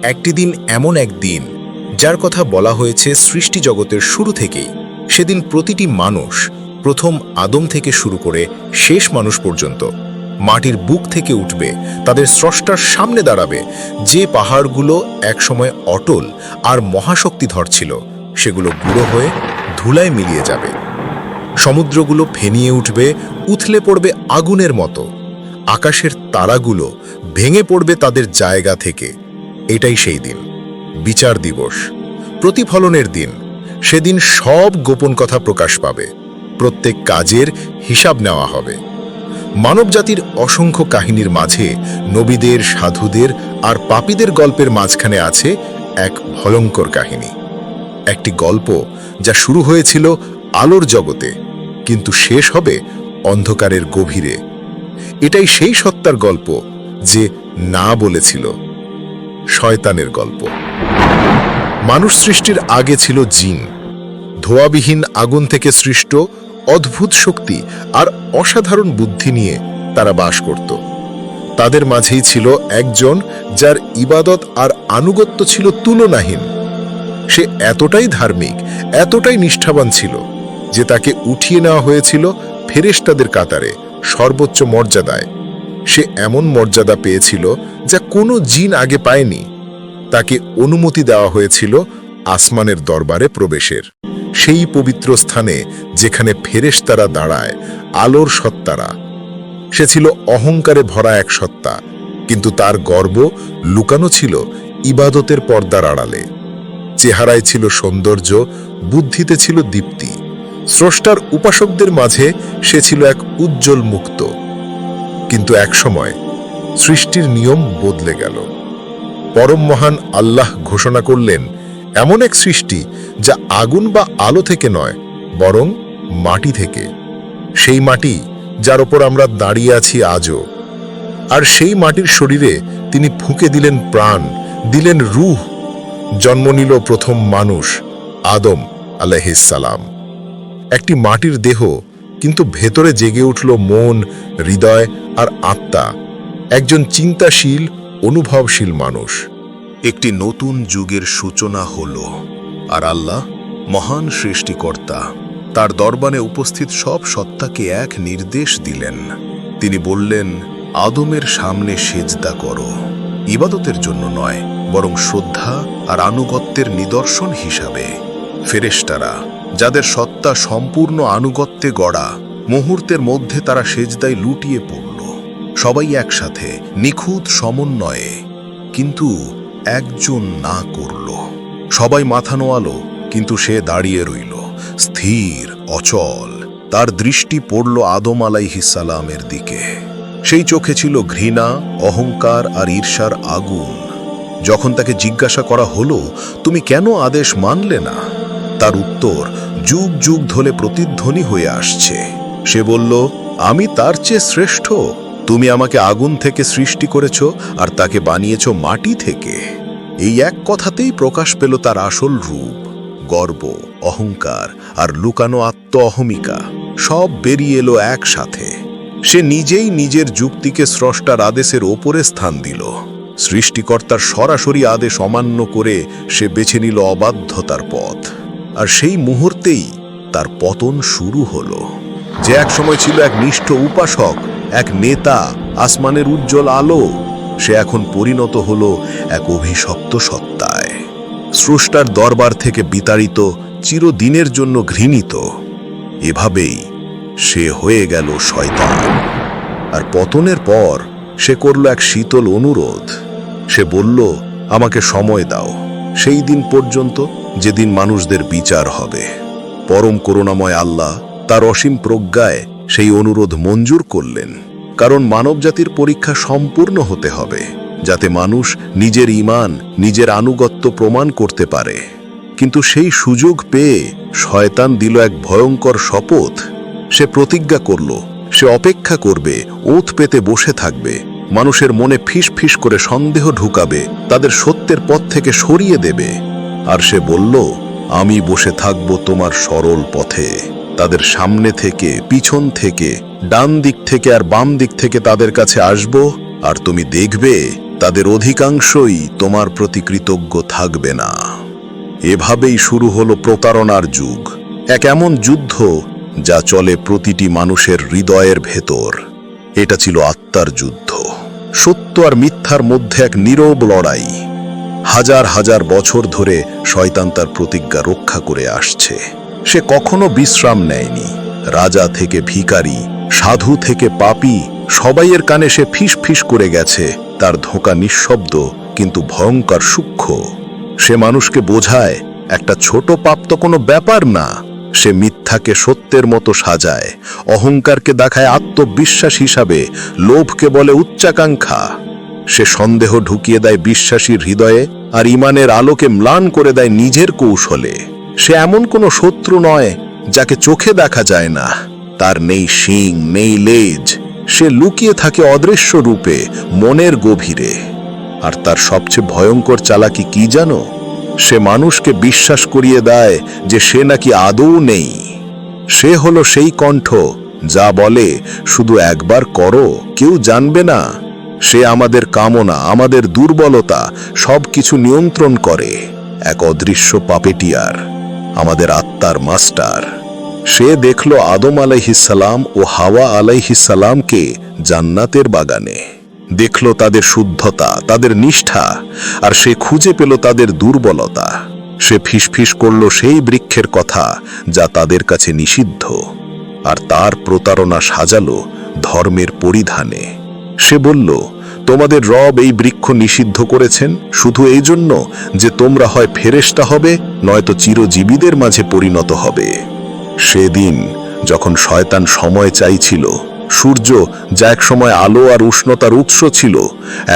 একটি দিন এমন এক দিন যার কথা বলা হয়েছে সৃষ্টি জগতের শুরু থেকেই। সেদিন প্রতিটি মানুষ, প্রথম আদম থেকে শুরু করে শেষ মানুষ পর্যন্ত, মাটির বুক থেকে উঠবে, তাদের স্রষ্টার সামনে দাঁড়াবে। যে পাহাড়গুলো একসময় অটল আর মহাশক্তিধর ছিল, সেগুলো গুঁড়ো হয়ে ধুলায় মিলিয়ে যাবে। সমুদ্রগুলো ফেনিয়ে উঠবে, উথলে পড়বে আগুনের মতো। আকাশের তারাগুলো ভেঙে পড়বে তাদের জায়গা থেকে। এটাই সেই দিন, বিচার দিবস, প্রতিফলনের দিন। সেদিন সব গোপন কথা প্রকাশ পাবে, প্রত্যেক কাজের হিসাব নেওয়া হবে। মানবজাতির অসংখ্য কাহিনীর মাঝে নবীদের, সাধুদের আর পাপীদের গল্পের মাঝখানে আছে এক ভয়ঙ্কর কাহিনী। একটি গল্প যা শুরু হয়েছিল আলোর জগতে, কিন্তু শেষ হবে অন্ধকারের গভীরে। এটাই সেই সত্তার গল্প যে না বলেছিল, শয়তানের গল্প। মানুষ সৃষ্টির আগে ছিল জিন, ধোঁয়াবিহীন আগুন থেকে সৃষ্ট, অদ্ভুত শক্তি আর অসাধারণ বুদ্ধি নিয়ে তারা বাস করত। তাদের মাঝেই ছিল একজন যার ইবাদত আর আনুগত্য ছিল তুলনাহীন। সে এতটাই ধার্মিক, এতটাই নিষ্ঠাবান ছিল যে তাকে উঠিয়ে নেওয়া হয়েছিল ফেরেশতাদের কাতারে, সর্বোচ্চ মর্যাদায়। সে এমন মর্যাদা পেয়েছিল যা কোনো জিন আগে পায়নি। তাকে অনুমতি দেওয়া হয়েছিল আসমানের দরবারে প্রবেশের, সেই পবিত্র স্থানে যেখানে ফেরেশতারা দাঁড়ায়, আলোর সত্তারা। সে ছিল অহংকারে ভরা এক সত্তা, কিন্তু তার গর্ব লুকানো ছিল ইবাদতের পর্দার আড়ালে। চেহারায় ছিল সৌন্দর্য, বুদ্ধিতে ছিল দীপ্তি। স্রষ্টার উপাসকদের মাঝে সে ছিল এক উজ্জ্বল মুক্ত। কিন্তু একসময় সৃষ্টির নিয়ম বদলে গেল। পরম মহান আল্লাহ ঘোষণা করলেন এমন এক সৃষ্টি যা আগুন বা আলো থেকে নয়, বরং মাটি থেকে। সেই মাটি যার ওপর আমরা দাঁড়িয়ে আছি আজও। আর সেই মাটির শরীরে তিনি ফুঁকে দিলেন প্রাণ, দিলেন রূহ। জন্ম নিল প্রথম মানুষ, আদম আলাইহিস সালাম। একটি মাটির দেহ, কিন্তু ভেতরে জেগে উঠল মন, হৃদয় আর আত্মা। একজন চিন্তাশীল, অনুভবশীল মানুষ। একটি নতুন যুগের সূচনা হলো। আর আল্লাহ, মহান সৃষ্টিকর্তা, তার দরবারে উপস্থিত সব সত্তাকে এক নির্দেশ দিলেন। তিনি বললেন, আদমের সামনে সেজদা করো, ইবাদতের জন্য নয়, বরং শ্রদ্ধা আর আনুগত্যের নিদর্শন হিসাবে। ফেরেশতারা, যাদের সত্তা সম্পূর্ণ আনুগত্যে গড়া, মুহূর্তের মধ্যে তারা সেজদায় লুটিয়ে পড়ল, সবাই একসাথে, নিখুঁত সমন্বয়ে। কিন্তু একজন না করল। সবাই মাথা নোয়ালো, কিন্তু সে দাঁড়িয়ে রইল, স্থির, অচল। তার দৃষ্টি পড়ল আদম আলাইহিস সালামের দিকে। সেই চোখে ছিল ঘৃণা, অহংকার আর ঈর্ষার আগুন। যখন তাকে জিজ্ঞাসা করা হলো, তুমি কেন আদেশ মানলে না, তার উত্তর যুগ যুগ ধরে প্রতিধ্বনি হয়ে আসছে। সে বলল, আমি তার চেয়ে শ্রেষ্ঠ। তুমি আমাকে আগুন থেকে সৃষ্টি করেছ আর তাকে বানিয়েছ মাটি থেকে। এই এক কথাতেই প্রকাশ পেল তার আসল রূপ। গর্ব, অহংকার আর লুকানো আত্ম অহমিকা সব বেরিয়ে এলো একসাথে। সে নিজেই নিজের যুক্তিকে স্রষ্টার আদেশের ওপরে স্থান দিল। সৃষ্টিকর্তার সরাসরি আদেশ অমান্য করে সে বেছে নিল অবাধ্যতার পথ। আর সেই মুহূর্তেই তার পতন শুরু হলো। যে এক সময় ছিল এক নিষ্ঠ উপাসক, এক নেতা, আসমানের উজ্জ্বল আলো, সে এখন পরিণত হলো এক অভিশপ্ত সত্তায়, স্রষ্টার দরবার থেকে বিতাড়িত, চিরদিনের জন্য ঘৃণিত। এভাবেই সে হয়ে গেল শয়তান। আর পতনের পর সে করল এক শীতল অনুরোধ। সে বলল, আমাকে সময় দাও, সেই দিন পর্যন্ত যেদিন মানুষদের বিচার হবে। পরম করুণাময় আল্লাহ তার অসীম প্রজ্ঞায় সেই অনুরোধ মঞ্জুর করলেন। কারণ মানবজাতির পরীক্ষা সম্পূর্ণ হতে হবে, যাতে মানুষ নিজের ঈমান, নিজের আনুগত্য প্রমাণ করতে পারে। কিন্তু সেই সুযোগ পেয়ে শয়তান দিল এক ভয়ঙ্কর শপথ। সে প্রতিজ্ঞা করল, সে অপেক্ষা করবে, ওঁত পেতে বসে থাকবে, মানুষের মনে ফিস ফিস করে সন্দেহ ঢুকাবে, তাদের সত্যের পথ থেকে সরিয়ে দেবে। আর সে বলল, আমি বসে থাকব তোমার সরল পথে। তাদের সামনে থেকে, পিছন থেকে, ডান দিক থেকে আর বাম দিক থেকে তাদের কাছে আসব, আর তুমি দেখবে তাদের অধিকাংশই তোমার প্রতি কৃতজ্ঞ থাকবে না। এভাবেই শুরু হলো প্রতারণার যুগ, এক এমন যুদ্ধ যা চলে প্রতিটি মানুষের হৃদয়ের ভেতর। এটা ছিল আত্মার যুদ্ধ, সত্য আর মিথ্যার মধ্যে এক নীরব লড়াই। হাজার হাজার বছর ধরে শয়তান তার প্রতিজ্ঞা রক্ষা করে আসছে। সে কখনো বিশ্রাম নেয়নি। রাজা থেকে ভিখারি, সাধু থেকে পাপী, সবাইয়ের কানে সে ফিস ফিস করে গেছে। তার ধোঁকা নিঃশব্দ কিন্তু ভয়ঙ্কর সূক্ষ্ম। সে মানুষকে বোঝায় একটা ছোট পাপ তো কোনো ব্যাপার না। সে মিথ্যাকে সত্যের মতো সাজায়, অহংকারকে দেখায় আত্মবিশ্বাস হিসাবে, লোভকে বলে উচ্চাকাঙ্ক্ষা। সে সন্দেহ ঢুকিয়ে দেয় বিশ্বাসীর হৃদয়ে, আর ঈমানের আলোকে ম্লান করে দেয় নিজের কৌশলে। সে এমন কোনো শত্রু নয় যাকে চোখে দেখা যায় না। তার নেই শিং, নেই লেজ। সে লুকিয়ে থাকে অদৃশ্য রূপে, মনের গভীরে। আর তার সবচেয়ে ভয়ঙ্কর চালাকি কি জানো? সে মানুষকে বিশ্বাস করিয়ে দেয় যে সে নাকি আদৌ নেই। সে হলো সেই কণ্ঠ যা বলে, শুধু একবার করো, কেউ জানবে না। সে আমাদের কামনা, আমাদের দুর্বলতা সবকিছু নিয়ন্ত্রণ করে। এক অদৃশ্য পাপেটিয়ার, আমাদের আত্মার মাস্টার। সে দেখল আদম আলাইহিসসালাম ও হাওয়া আলাইহিসসালামকে জান্নাতের বাগানে, দেখল তাদের শুদ্ধতা, তাদের নিষ্ঠা, আর সে খুঁজে পেল তাদের দুর্বলতা। সে ফিসফিস করল সেই বৃক্ষের কথা যা তাদের কাছে নিষিদ্ধ, আর তার প্রতারণা সাজালো ধর্মের পরিধানে। সে বলল, তোমাদের রব এই বৃক্ষ নিষিদ্ধ করেছেন শুধু এই জন্য যে তোমরা হয় ফেরেশতা হবে, নয়তো চিরজীবীদের মাঝে পরিণত হবে। সেদিন যখন শয়তান সময় চাইছিল, সূর্য যা এক সময় আলো আর উষ্ণতার উৎস ছিল,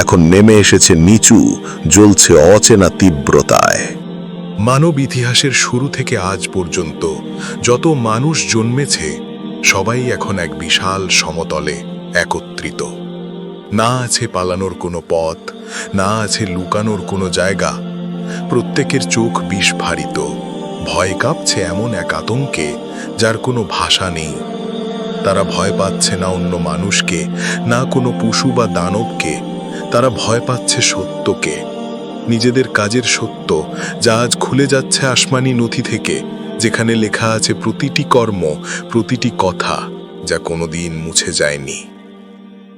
এখন নেমে এসেছে নিচু, জ্বলছে অচেনা তীব্রতায়। মানব ইতিহাসের শুরু থেকে আজ পর্যন্ত যত মানুষ জন্মেছে, সবাই এখন এক বিশাল সমতলে একত্রিত। না আছে পালানোর কোনো পথ, না আছে লুকানোর কোনো জায়গা। প্রত্যেকের চোখ বিস্ফারিত, ভয় কাঁপছে এমন এক আতঙ্কে যার কোনো ভাষা নেই। তারা ভয় পাচ্ছে না অন্য মানুষকে, না কোনো পশু বা দানবকে। তারা ভয় পাচ্ছে সত্যকে, নিজেদের কাজের সত্য, যা আজ খুলে যাচ্ছে আসমানি নথি থেকে, যেখানে লেখা আছে প্রতিটি কর্ম, প্রতিটি কথা, যা কোনোদিন মুছে যায়নি।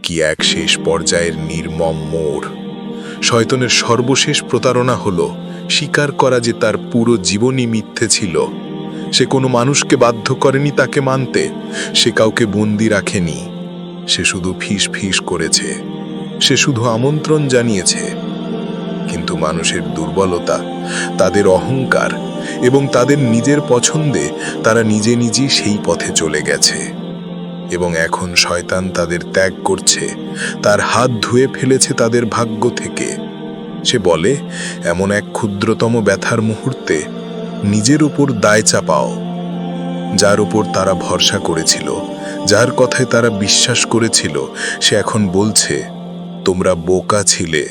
কি এক শেষ পর্যায়ের নির্মম মোড়! শয়তানের সর্বশেষ প্রতারণা হলো স্বীকার করা যে তার পুরো জীবনই মিথ্যে ছিল। সে কোনো মানুষকে বাধ্য করেনি তাকে মানতে, সে কাউকে বন্দি রাখেনি। সে শুধু ফিস ফিস করেছে, সে শুধু আমন্ত্রণ জানিয়েছে। কিন্তু মানুষের দুর্বলতা, তাদের অহংকার এবং তাদের নিজের পছন্দে তারা নিজে নিজেই সেই পথে চলে গেছে। এবং এখন শয়তান তাদের ত্যাগ করছে, তার হাত ধুয়ে ফেলেছে তাদের ভাগ্য থেকে। সে বলে, এমন এক ক্ষুদ্রতম ব্যথার মুহূর্তে নিজের উপর দায় চাপাও। যার উপর তারা ভরসা করেছিল, যার কথায় তারা বিশ্বাস করেছিল, সে এখন বলছে, তোমরা বোকা ছিলে।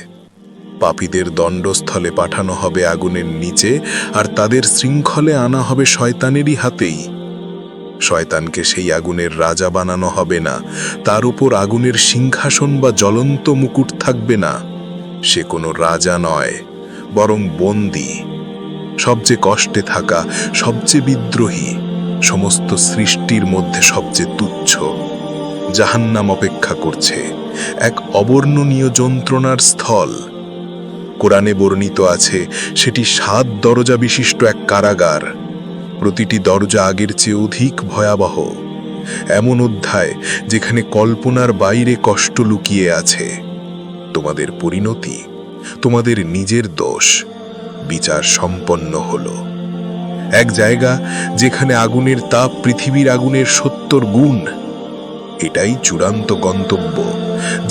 পাপীদের দণ্ডস্থলে পাঠানো হবে আগুনের নিচে, আর তাদের শৃঙ্খলে আনা হবে শয়তানেরই হাতেই। শয়তানকে সেই আগুনের রাজা বানানো হবে না, তার উপর আগুনের সিংহাসন বা জ্বলন্ত মুকুট থাকবে না। সে কোনো রাজা নয়, বরং বন্দী। সবচেয়ে কষ্টে থাকা, সবচেয়ে বিদ্রোহী, সমস্ত সৃষ্টির মধ্যে সবচেয়ে তুচ্ছ। জাহান্নাম অপেক্ষা করছে, এক অবর্ণনীয় যন্ত্রণার স্থল। কোরআনে বর্ণিত আছে সেটি 7 দরজা বিশিষ্ট এক কারাগার। প্রতিটি দরজা আগের চেয়ে অধিক ভয়াবহ। এমন অধ্যায় যেখানে কল্পনার বাইরে কষ্ট লুকিয়ে আছে। তোমাদের পরিণতি, তোমাদের নিজের দোষ, বিচার সম্পন্ন হলো। এক জায়গা যেখানে আগুনের তাপ পৃথিবীর আগুনের 70 গুণ। এটাই চূড়ান্ত গন্তব্য।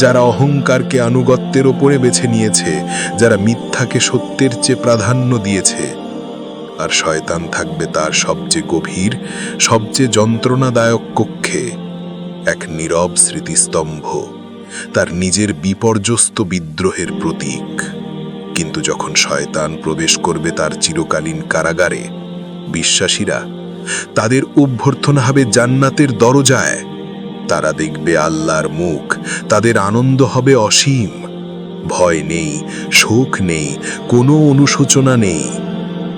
যারা অহংকারকে আনুগত্যের ওপরে বেছে নিয়েছে, যারা মিথ্যাকে সত্যের চেয়ে প্রাধান্য দিয়েছে। আর শয়তান থাকবে তার সবচেয়ে গভীর, সবচেয়ে যন্ত্রণাদায়ক কক্ষে, এক নীরব স্মৃতিস্তম্ভ, তার নিজের বিপর্যস্ত বিদ্রোহের প্রতীক। কিন্তু যখন শয়তান প্রবেশ করবে তার চিরকালীন কারাগারে, বিশ্বাসীরা তাদের অভ্যর্থনা হবে জান্নাতের দরজায়। তারা দেখবে আল্লাহর মুখ, তাদের আনন্দ হবে অসীম। ভয় নেই, শোক নেই, কোনো অনুশোচনা নেই।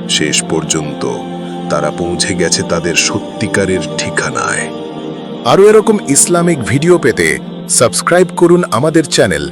শেষ পর্যন্ত তারা পৌঁছে গেছে তাদের সত্যিকারের ঠিকানায়। আরও এরকম ইসলামিক ভিডিও পেতে সাবস্ক্রাইব করুন আমাদের চ্যানেল